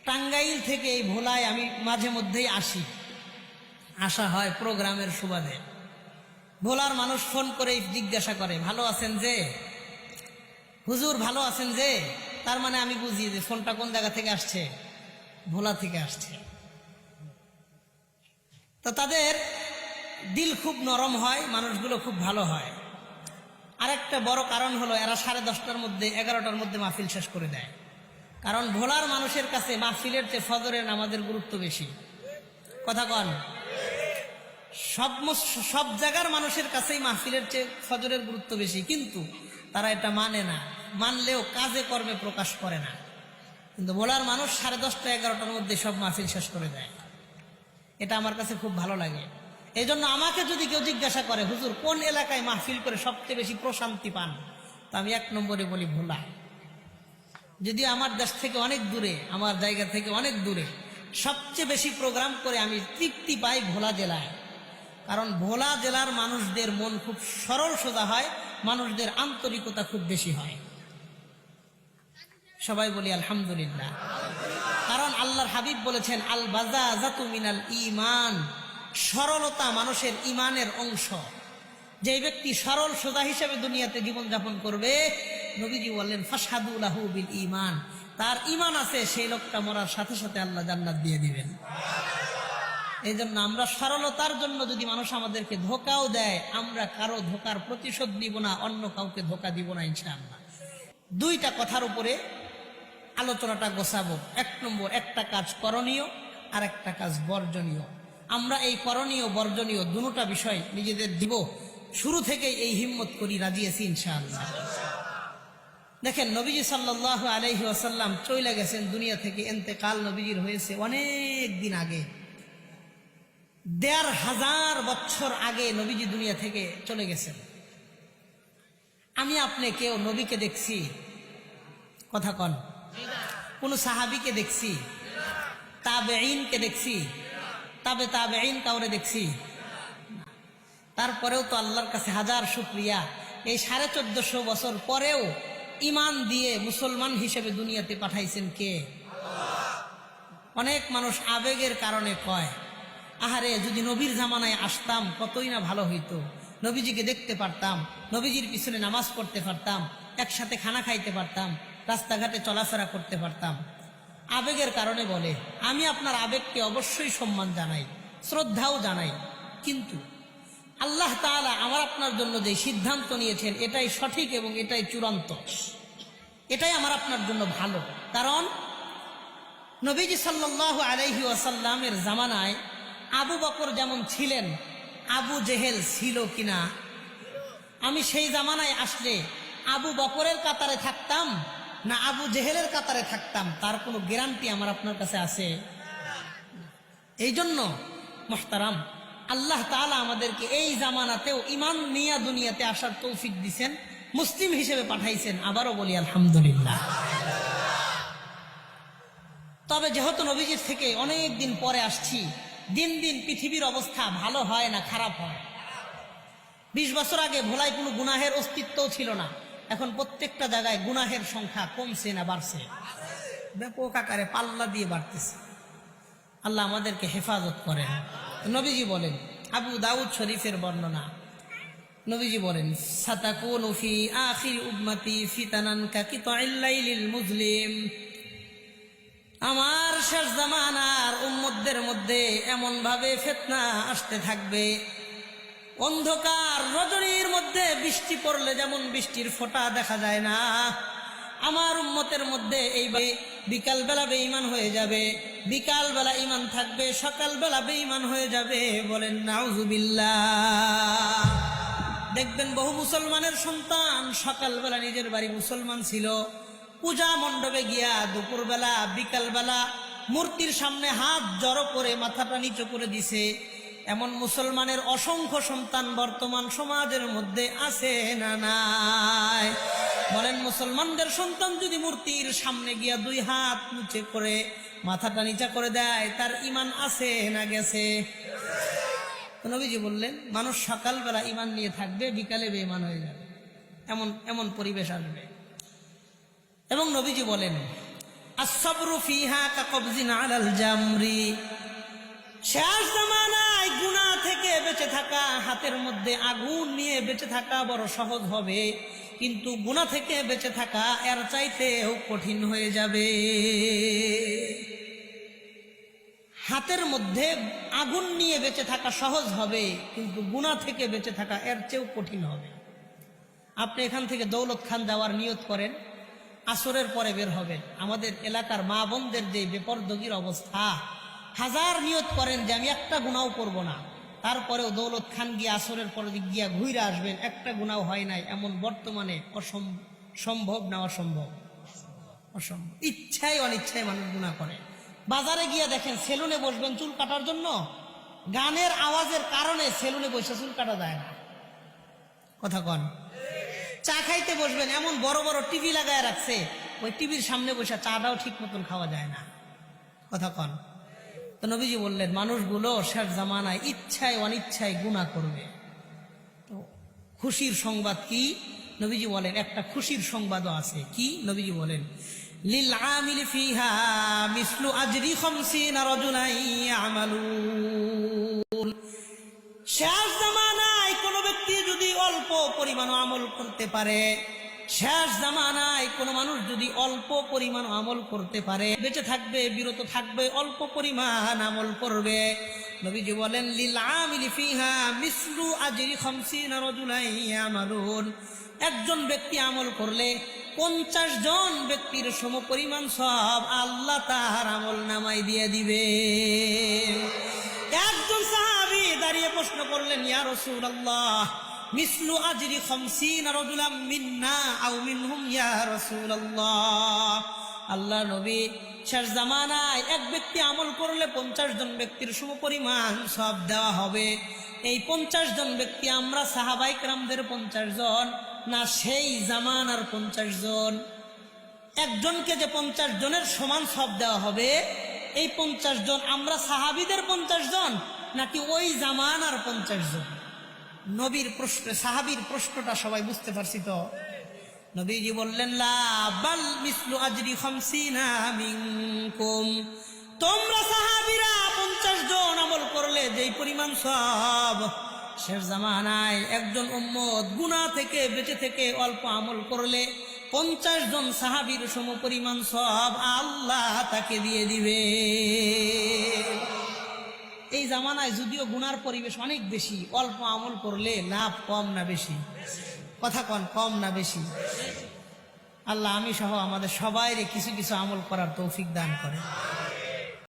টাঙ্গাইল থেকে এই ভোলায় আমি মাঝে মধ্যেই আসা হয় প্রোগ্রামের সুবাদে। ভোলার মানুষ ফোন করে জিজ্ঞাসা করে, ভালো আছেন যে হুজুর, ভালো আছেন যে? তার মানে আমি বুঝি যে ফোনটা কোন জায়গা থেকে আসছে, ভোলা থেকে আসছে। তো তাদের দিল খুব নরম হয়, মানুষগুলো খুব ভালো হয়। আরেকটা বড় কারণ হলো এরা 10:30টার মধ্যে 11টার মধ্যে মাহফিল শেষ করে দেয়। কারণ ভোলার মানুষের কাছে মাহফিলের চেয়ে ফজরের নামাজের গুরুত্ব বেশি। কথা কন, সব জায়গার মানুষের কাছেই মাহফিলের চেয়ে ফজরের গুরুত্ব বেশি, কিন্তু তারা এটা মানে না, মানলেও কাজে কর্মে প্রকাশ করে না। কিন্তু ভোলার মানুষ 10:30 11টার মধ্যে সব মাহফিল শেষ করে দেয়। এটা আমার কাছে খুব ভালো লাগে। এই জন্য আমাকে যদি কেউ জিজ্ঞাসা করে, হুজুর কোন এলাকায় মাহফিল করে সবচেয়ে বেশি প্রশান্তি পান, তো আমি 1 নম্বরে বলি ভোলা। যদিও আমার দেশ থেকে অনেক দূরে, আমার জায়গা থেকে অনেক দূরে, সবচেয়ে বেশি প্রোগ্রাম করে আমি তৃপ্তি পাই ভোলা জেলায়। কারণ ভোলা জেলার মানুষদের মন খুব সরল সোজা হয়, মানুষদের আন্তরিকতা খুব বেশি হয়। সবাই বলি আলহামদুলিল্লাহ। কারণ আল্লাহর হাবিব বলেছেন, আল বাযাযাতু মিনাল ঈমান, সরলতা মানুষের ঈমানের অংশ। যে ব্যক্তি সরল সোজা হিসেবে দুনিয়াতে জীবনযাপন করবে, নবীজি বললেন ফাশহাদু লাহু বিল ঈমান, তার ঈমান আছে, সেই লোকটা মরার সাথে সাথে আল্লাহ জান্নাত দিয়ে দিবেন। এই জন্য আমরা সরলতার জন্য যদি মানুষ আমাদেরকে ধোকাও দেয়, আমরা কারো ধোকার প্রতিশোধ নিব না, অন্য কাউকে ধোকা দিব না ইনশাআল্লাহ। 2টা কথার উপরে আলোচনাটা গোছাবো। 1 নম্বর, একটা কাজ করণীয় আর একটা কাজ বর্জনীয়। আমরা এই করণীয় বর্জনীয় দুটোটা বিষয় নিজেদের দিব, শুরু থেকেই এই হিম্মত করি, রাজি আছি ইনশাআল্লাহ। দেখেন, নবীজি সাল্লাল্লাহু আলাইহি ওয়াসাল্লাম চলে গেছেন দুনিয়া থেকে, ইন্তেকাল নবীজির হয়েছে অনেক দিন আগে। 1500 বছর আগে নবীজি দুনিয়া থেকে চলে গেছেন। আমি আপনি কেউ নবীকে দেখছি? কথা কন। কোন সাহাবীকে দেখছি? তাবেঈনকে দেখছি? তাবেঈন কাউরে দেখছি? তারপরেও তো আল্লাহর কাছে হাজার শুকরিয়া, এই 1450 বছর পরেও ঈমান দিয়ে মুসলমান হিসেবে দুনিয়াতে পাঠাইছেন কে? অনেক মানুষ আবেগের কারণে কয়, আহারে যদি নবীর জামানায় আসতাম কতই না ভালো হইতো, নবীজিকে দেখতে পারতাম, নবীজির পিছনে নামাজ পড়তে পারতাম, একসাথে খানা খাইতে পারতাম, রাস্তাঘাটে চলাফেরা করতে পারতাম। আবেগের কারণে বলে। আমি আপনার আবেগকে অবশ্যই সম্মান জানাই, শ্রদ্ধাও জানাই, কিন্তু আল্লাহ তাআলা আমার আপনার জন্য যে সিদ্ধান্ত নিয়েছেন এটাই সঠিক এবং এটাই চূড়ান্ত, এটাই আমার আপনার জন্য ভালো। কারণ নবীজি সাল্লাল্লাহু আলাইহি ওয়াসাল্লামের জামানায় আবু বকর যেমন ছিলেন, আবু জেহেল ছিল কিনা? আমি সেই জামানায় আসলে আবু বকরের কাতারে থাকতাম না আবু জেহেলের কাতারে থাকতাম, তার কোনো গ্যারান্টি আমার আপনার কাছে আছে? এই জন্য মুহতারাম, আল্লাহ তাআলা আমাদেরকে এই জামানাতেও ঈমান নিয়ে দুনিয়াতে আসার তৌফিক দিয়েছেন, মুসলিম হিসেবে পাঠাইছেন। আবারও বলি আলহামদুলিল্লাহ। তবে যেহেতু নবীজির থেকে অনেক দিন পরে আসছি, দিন দিন পৃথিবীর অবস্থা ভালো হয় না, খারাপ হয়। 20 বছর আগে ভোলায় কোনো গুনাহের অস্তিত্বও ছিল না, এখন প্রত্যেকটা জায়গায় গুনাহের সংখ্যা কমছে না বাড়ছে? ব্যাপক আকারে পাল্লা দিয়ে বাড়তেছে। আল্লাহ আমাদেরকে হেফাজত করেন। নবীজি বলেন, আবু দাউদ শরীফের বর্ণনা, নবীজি বলেন, সাতাকুনু ফি আখির উম্মতি ফিতানান কাকিতাইল লাইলিল মুজলিম, আমার শেষ জামানার উম্মতদের মধ্যে এমন ভাবে ফিতনা আসতে থাকবে, অন্ধকার রজনীর মধ্যে বৃষ্টি পড়লে যেমন বৃষ্টির ফোঁটা দেখা যায় না, আমার উম্মতের মধ্যে এই বিকালবেলা বেঈমান হয়ে যাবে, বিকালবেলা ঈমান থাকবে, সকালবেলা বেঈমান হয়ে যাবে। বলেন নাউজুবিল্লাহ। দেখবেন বহু মুসলমানের সন্তান সকালবেলা নিজের বাড়ি মুসলমান ছিল, পূজা মণ্ডপে গিয়া দুপুরবেলা বিকালবেলা মূর্তির সামনে হাত জড়ো করে মাথাটা নিচু করে দিছে। এমন মুসলমানের অসংখ্য সন্তান বর্তমান সমাজের মধ্যে আছে না নাই? বলেন, মুসলমানদের সন্তান যদি মূর্তির সামনে গিয়া 2 হাত নিচে করে মাথাটা নিচা করে দেয়, তার ঈমান আছে না গেছে? নবীজি বললেন, মানুষ সকালবেলা ঈমান নিয়ে থাকবে, বিকালে বেঈমান হয়ে যাবে, এমন পরিবেশ আসবে। এবং নবীজি বলেন, আসসাবরু ফিহা কাকবজিন আলাল জামরি। শেষ জামানায় গুনাহ থেকে বেঁচে থাকা, হাতের মধ্যে আগুন নিয়ে বেঁচে থাকা বড় সহজ হবে, কিন্তু গুনাহ থেকে বেঁচে থাকা এর চাইতেও কঠিন হয়ে যাবে। হাতের মধ্যে আগুন নিয়ে বেঁচে থাকা সহজ হবে, কিন্তু গুনাহ থেকে বেঁচে থাকা এর চেয়েও কঠিন হবে। আপনি এখান থেকে দৌলত খান যাওয়ার নিয়ত করেন, আসরের পরে বের হবেন। আমাদের এলাকার মা বোনদের যে বেপরদগির অবস্থা, হাজার নিয়ত করেন যে আমি একটা গুনাহ করব না, তারপরেও দৌলত খান গিয়ে আসরের পরে গিয়া ঘুরে আসবেন, একটা গুনাহ হয় নাই, এমন বর্তমানে সম্ভব না? অসম্ভব, অসম্ভব। ইচ্ছায় অনিচ্ছায় মানুষ গুনাহ করে। বাজারে গিয়ে দেখেন, সেলুনে বসবেন চুল কাটার জন্য, গানের আওয়াজের কারণে সেলুনে বসে চুল কাটা যায় না। কথা কন। চা খাইতে বসবেন, এমন বড় বড় টিভি লাগায় রাখছে, ওই টিভির সামনে বসে চাটাও ঠিক মতন খাওয়া যায় না। কথা কন। তো নবীজি বললেন, মানুষগুলো শেষ জামানায় ইচ্ছায় অনিচ্ছায় গুনাহ করবে। তো খুশির সংবাদ কি? নবীজি বলেন একটা খুশির সংবাদও আছে। কি? নবীজি বলেন, লিল আমিল ফিহা মিসলু আজরি 50 রাজুলাই ইয়ামালুন। শেষ জামানায় কোন ব্যক্তি যদি অল্প পরিমাণ আমল করতে পারে, শেষ জামানায় কোন মানুষ যদি অল্প পরিমাণ আমল করতে পারে, বেঁচে থাকবে, বিরত থাকবে, অল্প পরিমাণ আমল করবে, নবীজি বলেন লিল আমিলি ফিহা মিসলু আজরি 50 রাজুলাই ইয়ামালুন। একজন ব্যক্তি আমল করলে 50 জন ব্যক্তির সমপরিমাণ সব আল্লাহ তার আমল নামায় দিয়ে দিবে। একজন সাহাবী দাঁড়িয়ে প্রশ্ন করলেন, ইয়া রাসূলুল্লাহ, মিসলু আজরি 50 রাজুলাম মিন্না আও মিনহুম ইয়া রাসূলুল্লাহ। আল্লাহ নবী, শেষ জামানায় এক ব্যক্তি আমল করলে 50 জন ব্যক্তির সমপরিমাণ সব দেওয়া হবে। এই 50 জন ব্যক্তি আমরা সাহাবায়ে কেরামদের 50 জন, না সেই জামানার 50 জন? একজনকে যে 50 জনের সমান সব দেওয়া হবে, এই 50 জন আমরা সাহাবীদের 50 জন, নাকি ওই জামানার 50 জন? নবীর প্রশ্ন, সাহাবীর প্রশ্নটা সবাই বুঝতে পারছি তো? নবীজি বললেন, লা বাল মিসলু আজরি 50 মিনকুম। তোমরা সাহাবীরা 50 জন আমল করলে যেই পরিমাণ সব, শেষ জামানায় একজন উম্মত গুনাহ থেকে বেঁচে থেকে অল্প আমল করলে 50 জন সাহাবীর সমপরিমাণ সব আল্লাহ তাকে দিয়ে দিবে। এই জামানায় যদিও গুনার পরিবেশ অনেক বেশি, অল্প আমল করলে লাভ কম না বেশি? কথা কন, কম না বেশি? আল্লাহ আমি সহ আমাদের সবাইরে কিছু কিছু আমল করার তৌফিক দান করে।